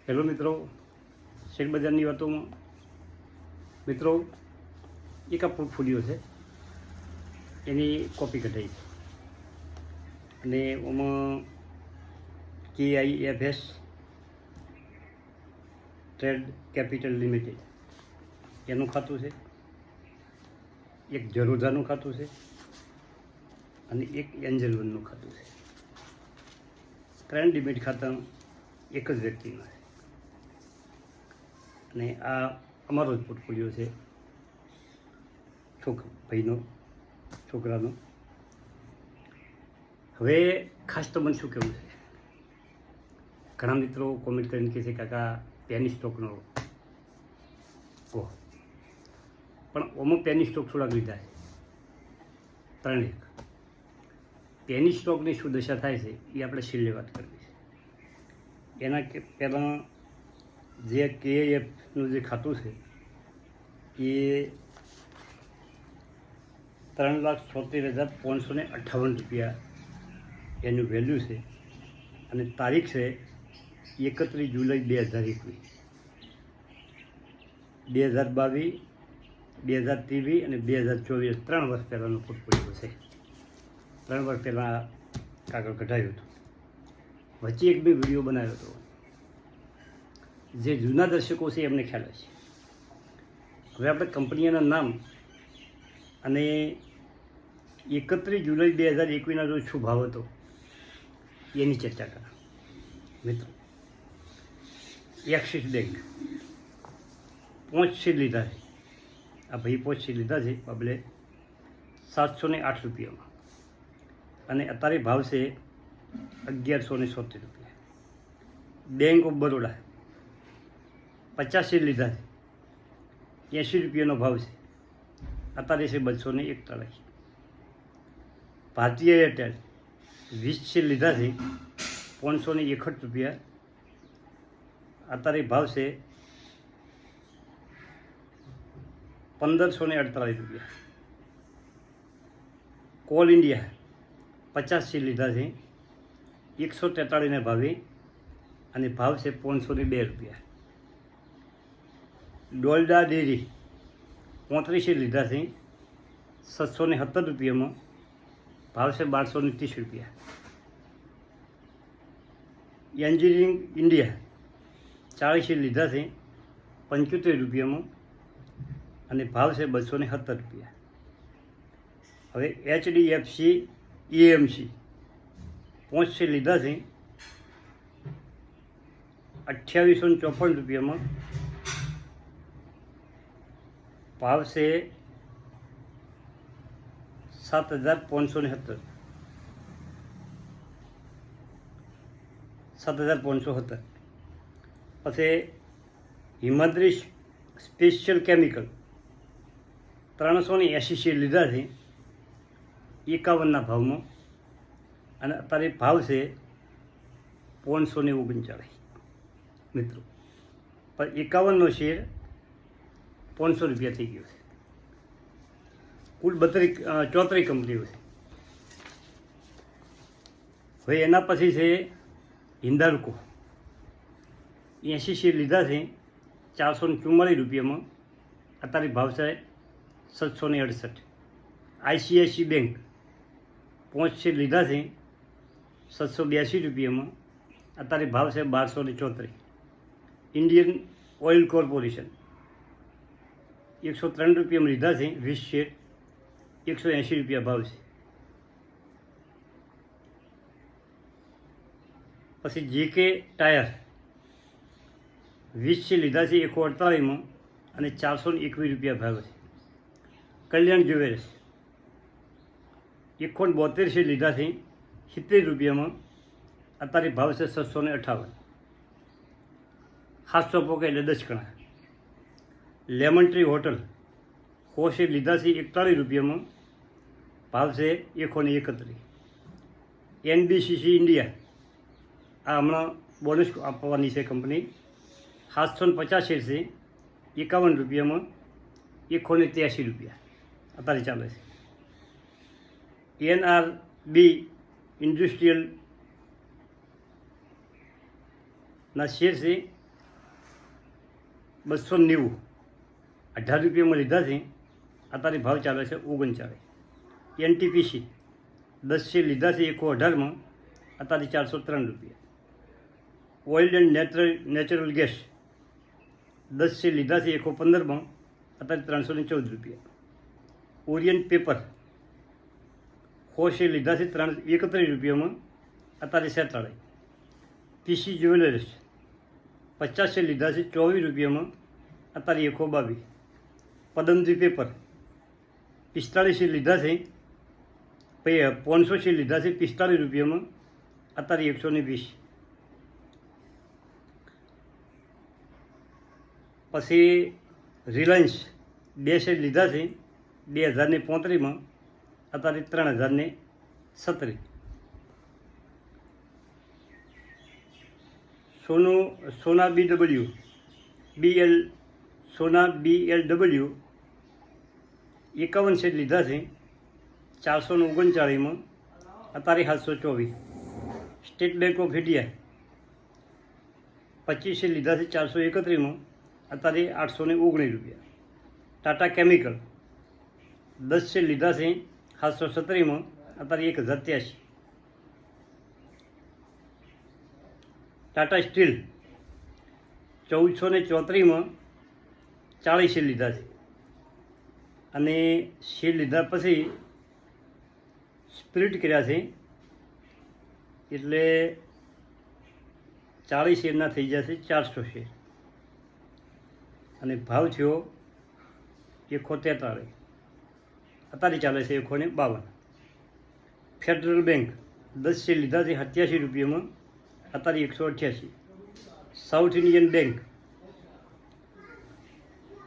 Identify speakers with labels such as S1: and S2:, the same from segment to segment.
S1: Hello મિત્રો, share બજારની વાતોમાં મિત્રો એક આ પોર્ટફોલિયો છે, એની કોપી કઢાઈ છે અને એમાં KIFS ટ્રેડ કેપિટલ લિમિટેડ એનું ખાતું છે, એક ઝરોધાનું ખાતું છે અને એક એન્જલ વનનું ખાતું છે. ત્રણ ડિમેટ ખાતા એક જ વ્યક્તિના છે અને આ અમારો જ પોર્ટફોલિયો છે, ભાઈનો છોકરાનો. હવે ખાસ તો મને શું કહેવું છે, ઘણા મિત્રો કોમેન્ટ કરીને કહે છે કાકા પેની સ્ટોકનો કહો, પણ ઓમાં પેની સ્ટોક થોડાક લીધા છે, ત્રણ એક પેની સ્ટોકની શું દશા થાય છે એ આપણે છેલ્લે વાત કરવી છે. એના પહેલાં જે KIFનું જે ખાતું છે એ 3,76,558 રૂપિયા એનું વેલ્યુ છે અને તારીખ છે 31 જુલાઈ 2021, 2022, 2023 અને 2024 3 વર્ષ પહેલાંનો પોર્ટફોલિયો છે. 3 વર્ષ પહેલાં કાગળ કઢાવ્યું હતું. વચ્ચે એક બી વિડીયો બનાવ્યો હતો, જે જૂના દર્શકો છે એમને ખ્યાલ હશે. હવે આપણે કંપનીઓના નામ અને 31 જુલાઈ 2021ના રોજ શું ભાવ હતો એની ચર્ચા કરા. મિત્રો, એક્સિસ બેંક 5 શેર લીધા છે, આ ભાઈ 5 શેર લીધા છે બબલે 708 રૂપિયામાં અને અત્યારે ભાવ છે 1170 રૂપિયા. બેંક ઓફ બરોડા 50 શેર લીધા છે, 80 રૂપિયાનો ભાવ છે, અત્યારે છે 241. ભારતીય એરટેલ 20 શેર લીધા છે, 561 રૂપિયા, અત્યારે ભાવ છે 1548 રૂપિયા. કોલ ઇન્ડિયા 50 શેર લીધા છે, 143ના ભાવે અને ભાવ છે 502 રૂપિયા. ડોલડા ડેરી 35 શેર લીધા છે, 717 રૂપિયામાં, ભાવ છે 1230 રૂપિયા. એન્જિનિયરિંગ ઇન્ડિયા 40 શેર લીધા છે, 75 રૂપિયામાં અને ભાવ છે 270 રૂપિયા. હવે HDFC EMC 5 શેર લીધા છે, 2854 રૂપિયામાં, ભાવ છે 7,570. પછી હિમાદ્રી સ્પેશિયલ કેમિકલ 380 શેર લીધા છે, 51ના ભાવમાં અને અત્યારે ભાવ છે 539. મિત્રો, પણ 51નો શેર 500 રૂપિયા થઈ ગયો છે. કુલ 34 કંપનીઓ છે. હવે એના પછી છે હિન્દાલ્કો 80 શેર લીધા છે, 444 રૂપિયામાં, અત્યારે ભાવ છે 768. ICICI બેંક 5 શેર લીધા છે, 782 રૂપિયામાં, અત્યારે ભાવ છે 1234. ઇન્ડિયન ઓઇલ કોર્પોરેશન 103 રૂપિયામાં લીધા છે, 20 શેર, 180 રૂપિયા ભાવ છે. પછી JK ટાયર 20 શેર લીધા છે, 148માં અને 421 રૂપિયા ભાવ છે. કલ્યાણ જ્વેલર્સ 172 શેર લીધા છે, 70 રૂપિયામાં, અત્યારે ભાવ છે 658. ખાસ પોકે એટલે 10 કણા. લેમન ટ્રી હોટલ 100 શેર લીધા છે, 41 રૂપિયામાં, ભાવ છે 131. NBCC ઇન્ડિયા આ હમણાં બોનસ આપવાની છે કંપની, 750 શેર છે, 51 રૂપિયામાં, 183 રૂપિયા અત્યારે ચાલે છે. NRB ઇન્ડસ્ટ્રીયલના શેર છે 290, 18 રૂપિયામાં લીધા છે, અત્યારે ભાવ ચાલે છે 39. NTPC 10 શેર લીધા છે 118માં, અત્યારે 403 રૂપિયા. Oil and natural gas 10 share લીધા છે 115માં, અત્યારે 314 રૂપિયા. ઓરિયન્ટ પેપર 100 શેર લીધા છે 31 રૂપિયામાં, અત્યારે 47. PC જ્વેલર્સ 50 શેર લીધા છે 24 રૂપિયામાં, અત્યારે 122. પદમજી પેપર 45 શેર લીધા છે, 500 શેર લીધા છે 45 રૂપિયામાં, અત્યારે 120. પછી રિલાયન્સ 2 શેર લીધા છે 2035માં, અત્યારે 3017. સોના BLW 51 શેર લીધા છે 439માં, અત્યારે 724. State bank of India 25 share લીધા છે 431માં, અત્યારે 819 રૂપિયા. ટાટા કેમિકલ 10 શેર લીધા છે 717માં, અત્યારે 1083. ટાટા સ્ટીલ 1434માં 40 શેર લીધા છે, અને શેર લીધા પછી સ્પ્લિટ કર્યા છે એટલે 40 શેરના થઈ જશે 400 શેર, અને ભાવ થયો 143, અત્યારે ચાલે છે 152. ફેડરલ બેંક 10 શેર લીધા છે 87 રૂપિયામાં, અત્યારે 188. સાઉથ ઇન્ડિયન બેંક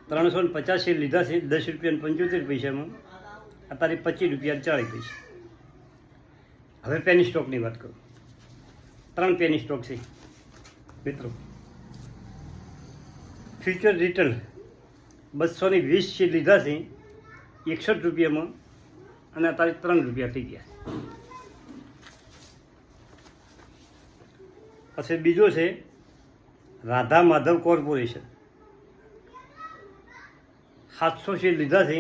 S1: 350 શેર લીધા છે 10 રૂપિયા 75 પૈસામાં, અત્યારે 25 રૂપિયા 40 પૈસા. હવે પેની સ્ટોકની વાત કરું. 3 પેની સ્ટોક છે મિત્રો. ફ્યુચર રિટેલ 220 શેર લીધા છે 61 રૂપિયામાં, અને અત્યારે 3 રૂપિયા થઈ ગયા. પછી બીજો છે રાધા માધવ કોર્પોરેશન 700 શેર લીધા છે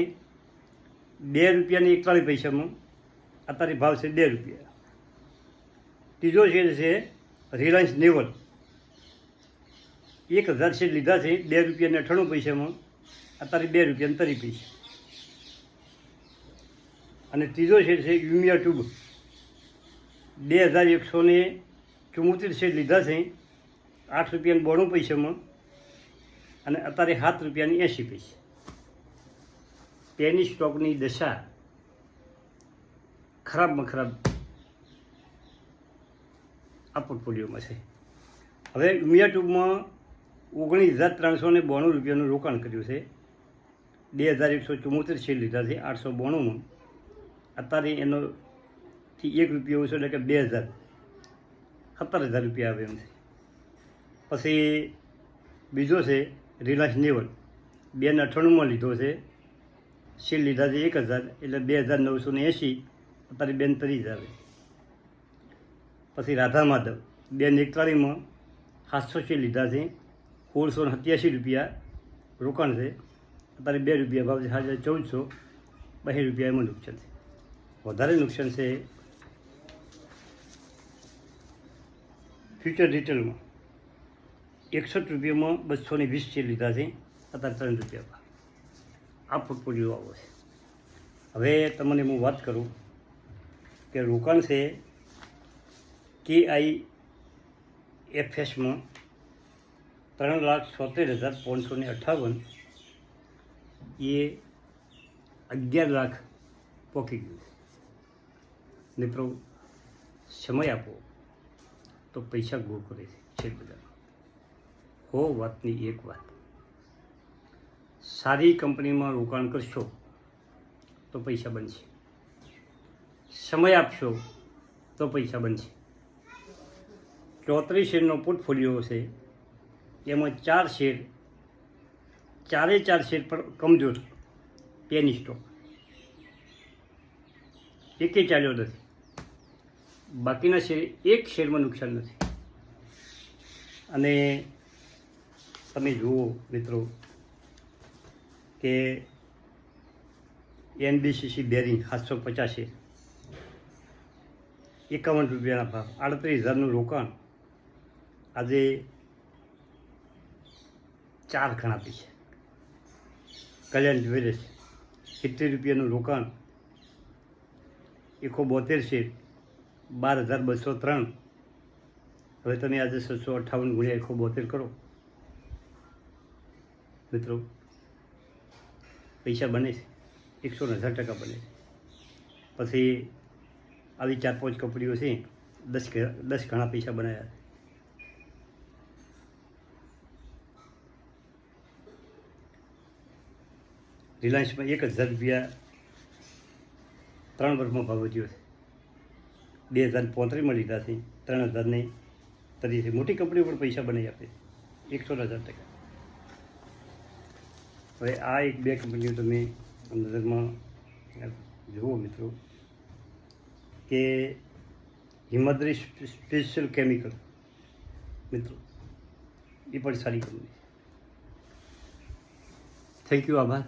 S1: 2 રૂપિયાની 41 પૈસામાં, અત્યારે ભાવ છે 2 રૂપિયા. ત્રીજો શેર છે રિલાયન્સ નેવલ 1000 શેર લીધા છે 2 રૂપિયાને 98 પૈસામાં, અત્યારે 2 રૂપિયાને 30 પૈસા. અને ત્રીજો શેર છે યુમિયા ટ્યુબ 2174 શેર લીધા છે 8 રૂપિયાને 92 પૈસામાં, અને અત્યારે 7 રૂપિયાની 80 પૈસા. પેની સ્ટોકની દશા ખરાબમાં ખરાબ આ પોર્ટફોલિયોમાં છે. હવે યુમિયા ટ્યુબમાં 19,392 રૂપિયાનું રોકાણ કર્યું છે, 2174 શેર લીધા છે 892માં, અત્યારે એનોથી 1 રૂપિયા ઓછો એટલે કે 17,000 રૂપિયા આવે એમ છે. પછી બીજો છે રિલાયન્સ નેવલ 298માં લીધો છે, શેર લીધા છે 1000 એટલે 2980, અત્યારે 32 આવે. પછી રાધા માધવ 241માં 700 શેર લીધા છે 1687 રૂપિયા રોકાણ છે, અત્યારે 2 રૂપિયા ભાવ છે 1400, 2 રૂપિયા એમાં નુકસાન છે. વધારે નુકસાન છે ફ્યુચર રિટેલમાં 61 રૂપિયામાં 220 શેર લીધા છે, અત્યારે 3 રૂપિયા. આ પોર્ટફોલિયો આવો છે. હવે તમને હું વાત કરું કે રોકાણ છે KIFSમાં 3,76,558, એ 11 લાખ પોકી ગયું. મિત્રો સમય આપો તો પૈસા ગોળ કરે છે શેરબજારમાં. હો વાતની એક વાત, સારી કંપનીમાં રોકાણ કરશો તો પૈસા બનશે, સમય આપશો તો પૈસા બનશે. 34 શેરનો પોર્ટફોલિયો છે, એમાં 4 શેર, 4 શેર પર કમજોર પેની સ્ટોક, એકે ચાલ્યો નથી. બાકીના શેર એક શેરમાં નુકસાન નથી. અને તમે જુઓ મિત્રો કે NBCC બેરિંગ 750 51 રૂપિયાના ભાવ, 38,000નું રોકાણ આજે 4 ગણા પૈસા. કલ્યાણ જ્વેલર્સ 70 રૂપિયાનું રોકાણ 172 શેર 12,203. હવે તમે આજે 758 ગુણ્યા 172 કરો મિત્રો, પૈસા બને છે 110% બને છે. પછી આવી 4-5 કંપનીઓ છે 10 ઘણા પૈસા બનાવ્યા. રિલાયન્સમાં 1,000 રૂપિયા 3 વર્ષમાં ભાવ વધ્યો છે. 2,035 લીધા છે, 3,000 તરી છે. મોટી કંપનીઓ પણ પૈસા બનાવી આપે 110%. હવે આ 1-2 કંપનીઓ તમે નજરમાં જુઓ મિત્રો કે હિમાદ્રી સ્પેશિયલ કેમિકલ મિત્રો એ પણ સારી કંપની. થેન્ક યુ, આભાર.